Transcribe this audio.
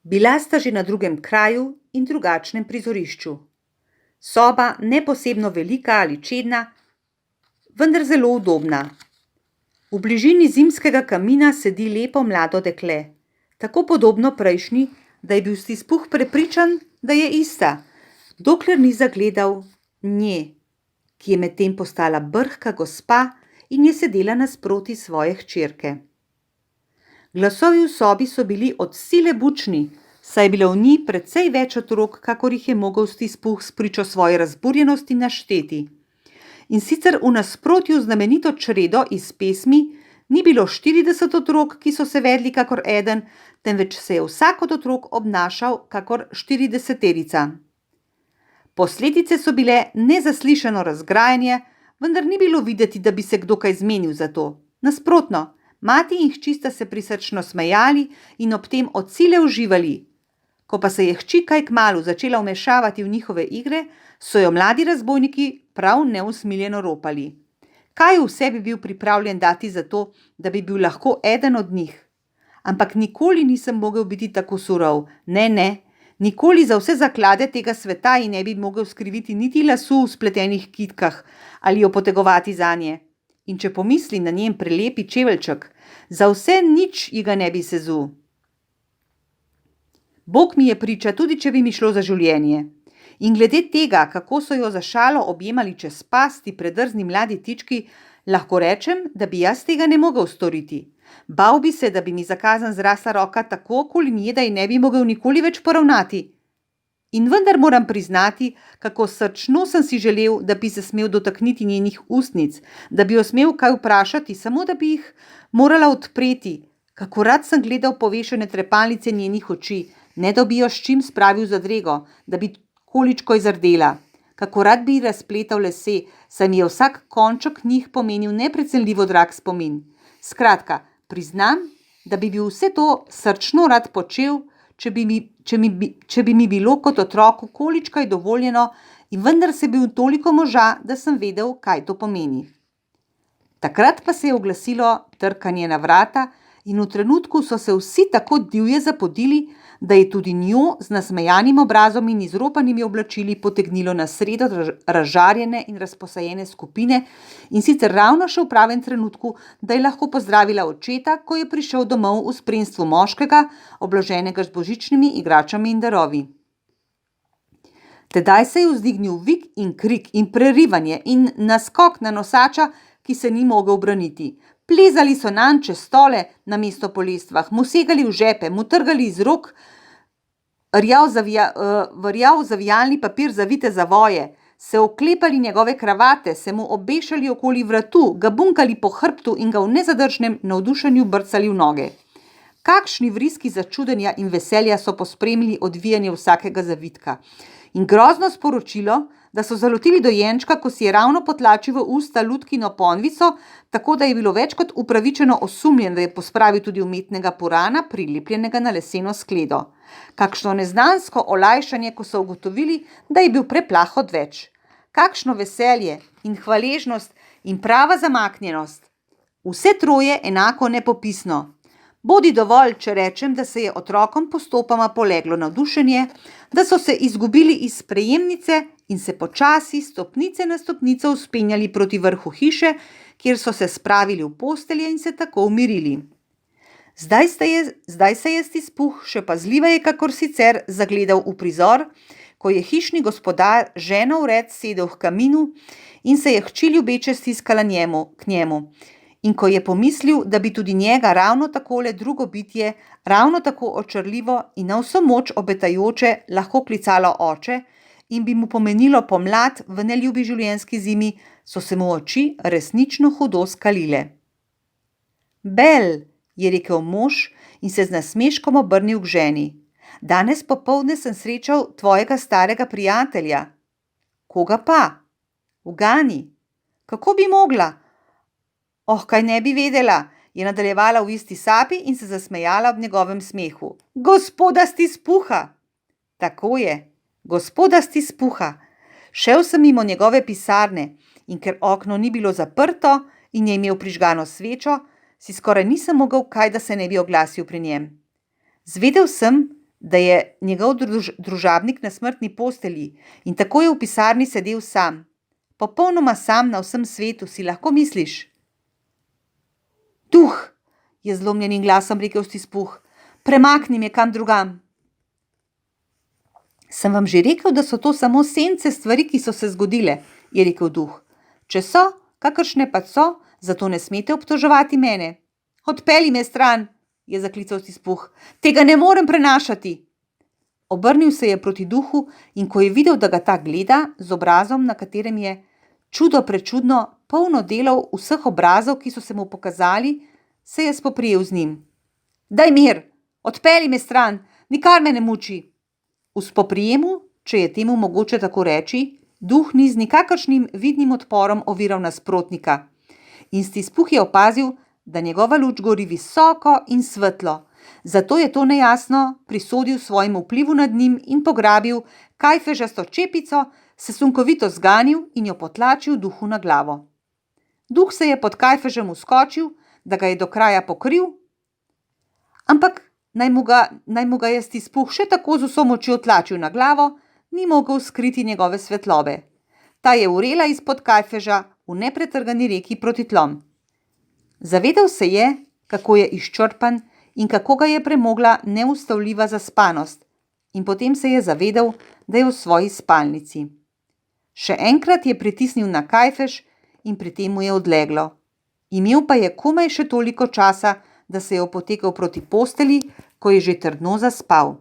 Bila sta že na drugem kraju in drugačnem prizorišču. Soba ne posebno velika ali čedna, vendar zelo udobna. V bližini zimskega kamina sedi lepo mlado dekle, tako podobno prejšnji, da je bil Stispuh prepričan, da je ista, dokler ni zagledal nje, ki je medtem postala brhka gospa in je sedela nasproti svoje hčerke. Glasovi v sobi so bili od sile bučni, saj je bilo v njih precej več otrok, kakor jih je mogel Stispuh spričo svoje razburjenosti našteti. In sicer v nasprotju z znamenito čredo iz pesmi ni bilo 40 otrok, ki so se vedli kakor eden, temveč se je vsak od otrok obnašal kakor 40-terica. Posledice so bile nezaslišano razgrajanje, vendar ni bilo videti, da bi se kdo kaj zmenil za to. Nasprotno, mati in hči sta se prisrčno smejali in ob tem od sile uživali. Ko pa se je hči kaj kmalu začela vmešavati v njihove igre, so jo mladi razbojniki prav neusmiljeno ropali. Kaj vse bi bil pripravljen dati za to, da bi bil lahko eden od njih? Ampak nikoli nisem mogel biti tako surov, ne, nikoli za vse zaklade tega sveta in ne bi mogel skriviti niti lasu v spletenih kitkah ali jo potegovati zanje. In če pomislim na njen prelepi čeveljček, za vse nič ji ga ne bi sezul. Bog mi je priča, tudi če bi mi šlo za življenje. In glede tega, kako so jo za šalo objemali čez pasti predrzni mladi tički, lahko rečem, da bi jaz tega ne mogel storiti. Bal bi se, da bi mi za kazen zrasla roka tako okoli nje, da ji ne bi mogel nikoli več poravnati. In vendar moram priznati, kako srčno sem si želel, da bi se smel dotakniti njenih ustnic, da bi jo smel kaj vprašati, samo da bi jih morala odpreti. Kako rad sem gledal povešene trepalnice njenih oči, ne da bi jo s čim spravil zadrego, da bi količko izrdela. Kako rad bi ji razpletal lase, saj mi je vsak konček njih pomenil neprecenljivo drag spomin. Skratka, priznam, da bi bil vse to srčno rad počel, če bi mi bilo kot otroku količkaj dovoljeno, in vendar se bil toliko moža, da sem vedel, kaj to pomeni. Takrat pa se je oglasilo trkanje na vrata in v trenutku so se vsi tako divje zapodili, da je tudi njo z nasmejanim obrazom in izropanimi oblačili potegnilo na sredo razžarjene in razposajene skupine, in sicer ravno še v pravem trenutku, da je lahko pozdravila očeta, ko je prišel domov v spremstvu moškega, obloženega z božičnimi igračami in darovi. Tedaj se je vzdignil vik in krik in prerivanje in naskok na nosača, ki se ni mogel braniti. Plezali so nanj čez stole namesto po lestvah, mu segali v žepe, mu trgali iz rok rjav zavijalni papir zavite zavoje, se oklepali njegove kravate, se mu obešali okoli vratu, ga bunkali po hrbtu in ga v nezadržnem navdušenju brcali v noge. Kakšni vriski začudenja in veselja so pospremili odvijanje vsakega zavitka. In grozno sporočilo, da so zalotili dojenčka, ko si je ravno potlačil v usta lutkino ponvico, tako da je bilo več kot upravičeno osumljen, da je pospravil tudi umetnega purana, prilepljenega na leseno skledo. Kakšno neznansko olajšanje, ko so ugotovili, da je bil preplah odveč. Kakšno veselje in hvaležnost in prava zamaknjenost. Vse troje enako nepopisno. Bodi dovolj, če rečem, da se je otrokom postopoma poleglo navdušenje, da so se izgubili iz sprejemnice in se počasi stopnice na stopnico vzpenjali proti vrhu hiše, kjer so se spravili v postelje in se tako umirili. Zdaj se je Stispuh še pazljiveje kakor sicer zagledal v prizor, ko je hišni gospodar ženo vred sedel k kaminu in se je hči ljubeče stiskala k njemu. In ko je pomislil, da bi tudi njega ravno takole drugo bitje, ravno tako očarljivo in na vso moč obetajoče lahko klicalo oče in bi mu pomenilo pomlad v neljubi življenjski zimi, so se mu oči resnično hudo skalile. Bel, je rekel mož in se z nasmeškom obrnil k ženi. Danes popoldne sem srečal tvojega starega prijatelja. Koga pa? Ugani. Kako bi mogla? Oh, kaj ne bi vedela, je nadaljevala v isti sapi in se zasmejala ob njegovem smehu. Gospoda Stispuha! Tako je, gospoda Stispuha. Šel sem mimo njegove pisarne in ker okno ni bilo zaprto in je imel prižgano svečo, si skoraj nisem mogel kaj, da se ne bi oglasil pri njem. Zvedel sem, da je njegov družabnik na smrtni postelji in tako je v pisarni sedel sam. Popolnoma sam na vsem svetu, si lahko misliš? Duh, je zlomljenim glasom rekel Stispuh, premakni me kam drugam. Sem vam že rekel, da so to samo sence stvari, ki so se zgodile, je rekel duh. Če so, kakršne pa so, zato ne smete obtoževati mene. Odpelji me stran, je zaklical Stispuh. Tega ne morem prenašati. Obrnil se je proti duhu in ko je videl, da ga ta gleda, z obrazom, na katerem je čudo prečudno polno delov vseh obrazov, ki so se mu pokazali, se je spoprijel z njim. Daj mir, odpelji me stran, nikar me ne muči. V spoprijemu, če je temu mogoče tako reči, duh ni z nikakršnim vidnim odporom oviral nasprotnika. In Stispuh je opazil, da njegova luč gori visoko in svetlo. Zato je to nejasno prisodil svojemu vplivu nad njim in pograbil kajfežasto čepico, se sunkovito zganil in jo potlačil duhu na glavo. Duh se je pod kajfežem uskočil, da ga je do kraja pokril, ampak naj mu ga je Stispuh še tako z vso močjo tlačil na glavo, ni mogel skriti njegove svetlobe. Ta je vrela izpod kajfeža v nepretrgani reki proti tlom. Zavedal se je, kako je izčrpan in kako ga je premogla neustavljiva zaspanost, in potem se je zavedal, da je v svoji spalnici. Še enkrat je pritisnil na kajfež in pri tem mu je odleglo. Imel pa je komaj še toliko časa, da se je opotekel proti postelji, ko je že trdno zaspal.